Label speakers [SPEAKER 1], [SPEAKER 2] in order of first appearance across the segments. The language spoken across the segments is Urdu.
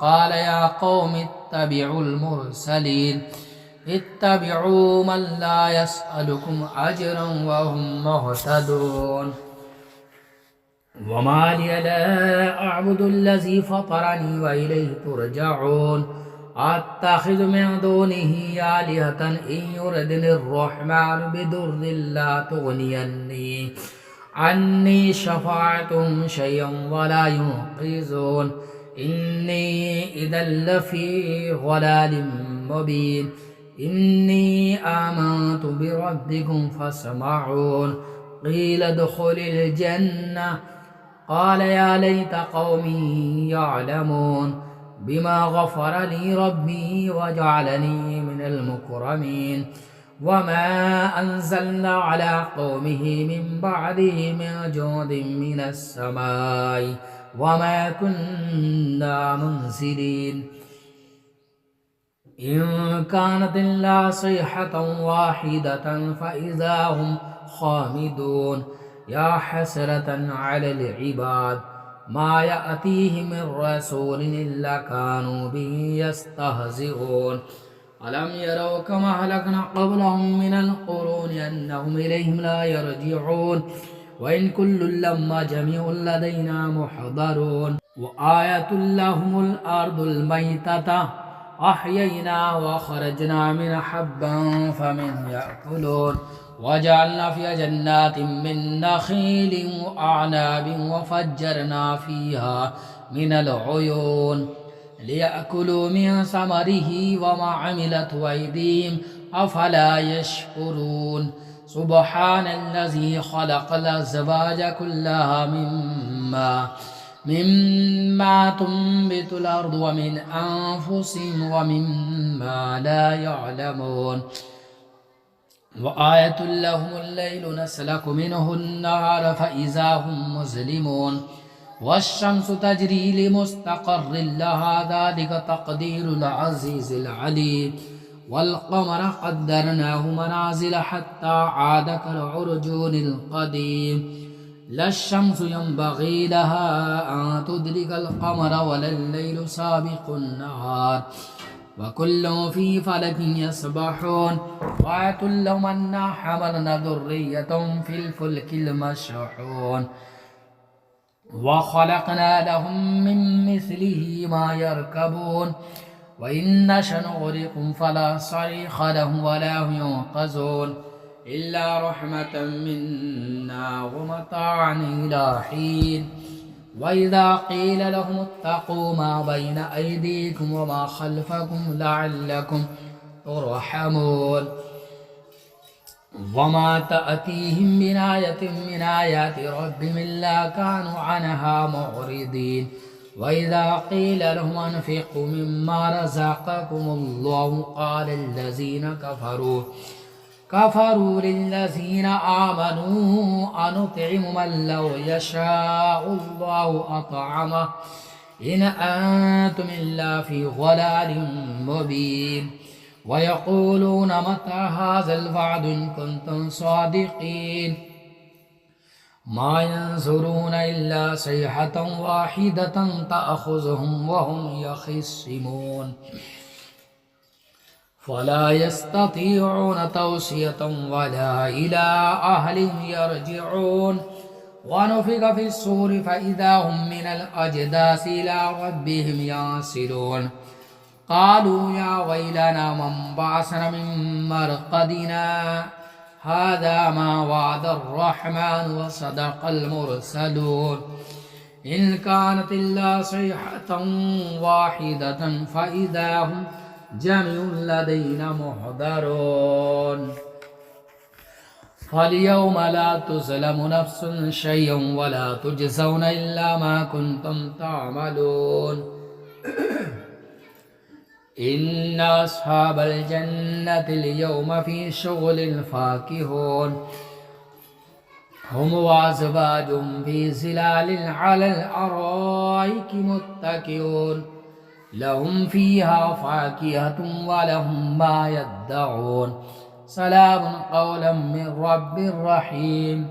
[SPEAKER 1] قال يا قوم اتبعوا المرسلين اتبعوا من لا يسألكم أجرا وهم مهتدون وما لي لا أعبد الذي فطرني وإليه ترجعون أتخذ من دونه آلهة إن يردني الرحمن بضر لا تغنيني عني شفاعتهم شيئا ولا ينقذون إني إذا لفي ضلال مبين إني آمنت بربكم فاسمعون قيل ادخل الجنة قال يا ليت قومي يعلمون بما غفر لي ربي وجعلني من المكرمين وما أنزلنا على قومه من بعده من جود من السماء وما كنا منزلين إن كانت إلا صيحة واحدة فإذا هم خامدون يا حسرة على العباد ما يأتيهم من رسول إلا كانوا به يستهزئون ألم يروا كما أهلكنا قبلهم من القرون أنهم إليهم لا يرجعون وإن كل لما جميع لدينا محضرون وآية لهم الأرض الميتة أحيينا وخرجنا من حبا فمن يأكلون وجعلنا فيها جنات من نخيل وأعناب وفجرنا فيها من العيون ليأكلوا من ثمره وما عملت أيديهم أفلا يشكرون سبحان الذي خلق الأزواج كلها مما تنبت الأرض ومن أنفسهم ومما لا يعلمون وآية لهم الليل نسلك منه النهار فإذا هم مظلمون والشمس تجري لمستقر لها ذلك تقدير العزيز العليم والقمر قدرناه منازل حتى عاد كالعرجون القديم لا الشمس ينبغي لها أن تدرك القمر ولا الليل سابق النهار وكل في فلك يسبحون وآية لهم أنا حملنا ذرية في الفلك المشحون وخلقنا لهم من مثله ما يركبون وإن نشأ نغرقهم فلا صريخ لهم ولا هم ينقذون إلا رحمة منا ومتاعا إلى حين وإذا قيل لهم اتقوا ما بين أيديكم وما خلفكم لعلكم ترحمون وما تأتيهم من آية من آيات ربهم إلا كانوا عنها معرضين وإذا قيل لهم أنفقوا مما رزقكم الله قال الذين كفروا للذين آمنوا أنطعم من لو يشاء الله أطعمه إن أنتم إلا في ضلال مبين ويقولون متى هذا الوعد إن كنتم صادقين ما ينظرون إلا صيحة واحدة تأخذهم وهم يخصمون فلا يستطيعون توصية ولا إلى أهلهم يرجعون ونفخ في الصور فإذا هم من الأجداث إلى ربهم ينسلون قالوا يا ويلنا من بعثنا من مرقدنا هذا ما وعد الرحمن وصدق المرسلون إن كانت إلا صيحة واحدة فإذا هم جميع لدينا محضرون فاليوم لا تظلم نفس شيئا ولا تجزون إلا ما كنتم تعملون إن أصحاب الجنة اليوم في شغل فاكهون هم وأزواجهم في ظلال على الأرائك متكئون لهم فيها فاكهة ولهم ما يدعون سلام قولا من رب رحيم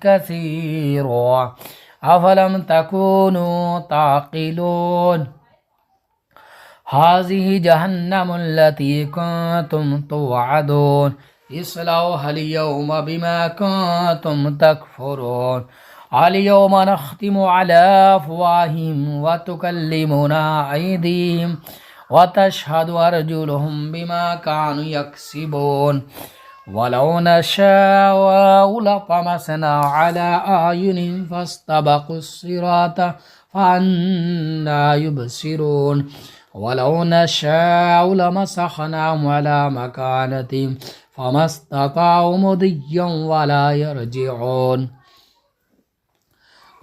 [SPEAKER 1] كثيرا أفلم تكونوا تعقلون هذه جهنم التي كنتم توعدون اصلوها اليوم بما كنتم تكفرون اليوم نختم على أفواههم وتكلمنا أيديهم وتشهد أرجلهم بما كانوا يكسبون ولو نشاء لطمسنا على أعينهم فاستبقوا الصراط فأنى يبصرون ولو نشاء لمسخناهم على مكانتهم فما استطاعوا مضيا ولا يرجعون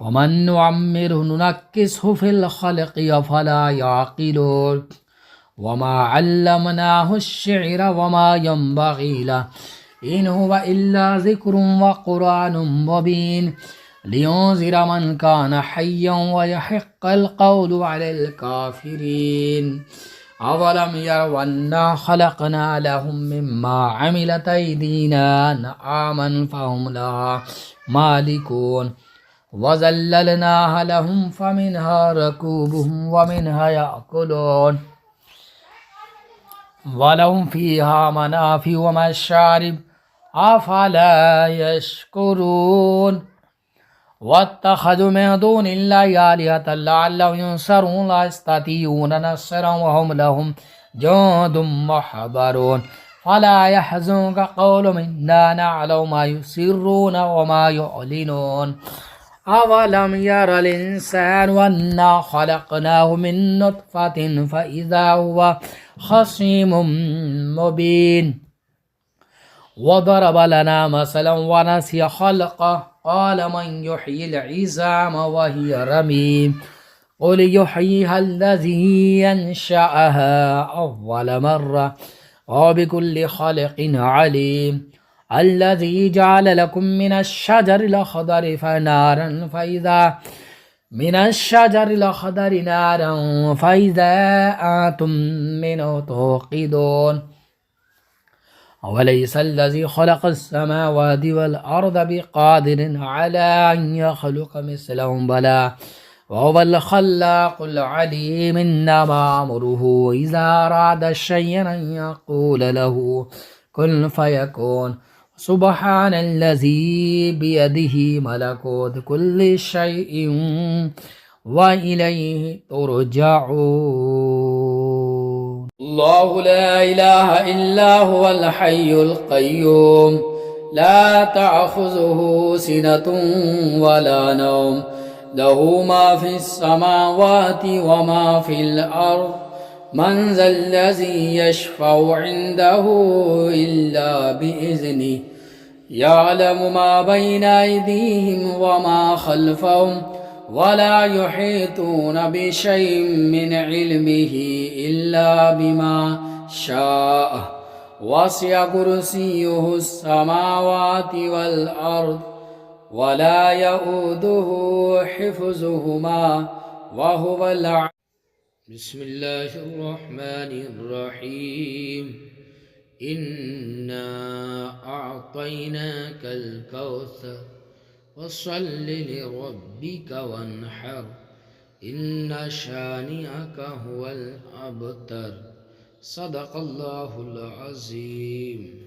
[SPEAKER 1] ومن نعمره ننكسه في الخلق أفلا يعقلون وما علمناه الشعر وما ينبغي له إن هو إلا ذكر وقرآن مبين لينذر من كان حيا ويحق القول على الكافرين أولم يروا أنا خلقنا لهم مما عملت أيدينا أنعاما فهم لها مالكون وذللناها لهم فمنها ركوبهم ومنها يأكلون ولهم فيها منافع ومشارب أفلا يشكرون واتخذوا من دون الله آلهة لعلهم ينصرون لا يستطيعون نصرا وهم لهم جند محضرون فلا يحزنك قولهم إنا نعلم ما يسرون وما يعلنون أولم ير الإنسان أنا خلقناه من نطفة فإذا هو خصيم مبين وضرب لنا مثلا ونسي خلقه قال من يحيي العظام وهي رميم قل يحييها الذي ينشأها أول مرة وبكل خلق عليم الذي جعل لكم من الشجر الأخضر فنارا فإذا من الشجر الأخضر نارا فإذا أنتم منه توقدون أوليس الذي خلق السماوات والأرض بقادر على أن يخلق مثلهم بلى وهو الخلاق العليم إنما أمره إذا أراد شيئا أن يقول له كن فيكون سبحان الذي بيده ملكوت كل شيء وإليه ترجعون الله لا إله إلا هو الحي القيوم لا تأخذه سنة ولا نوم له ما في السماوات وما في الأرض من ذا الذي يشفع عنده إلا بإذنه يعلم ما بين أيديهم وما خلفهم ولا يحيطون بشيء من علمه إلا بما شاء وسع كرسيه السماوات والأرض ولا يؤوده حفظهما وهو العلي بسم الله الرحمن الرحيم إنا أعطيناك الكوثر فصل لربك وانحر إن شانئك هو الأبتر صدق الله العظيم.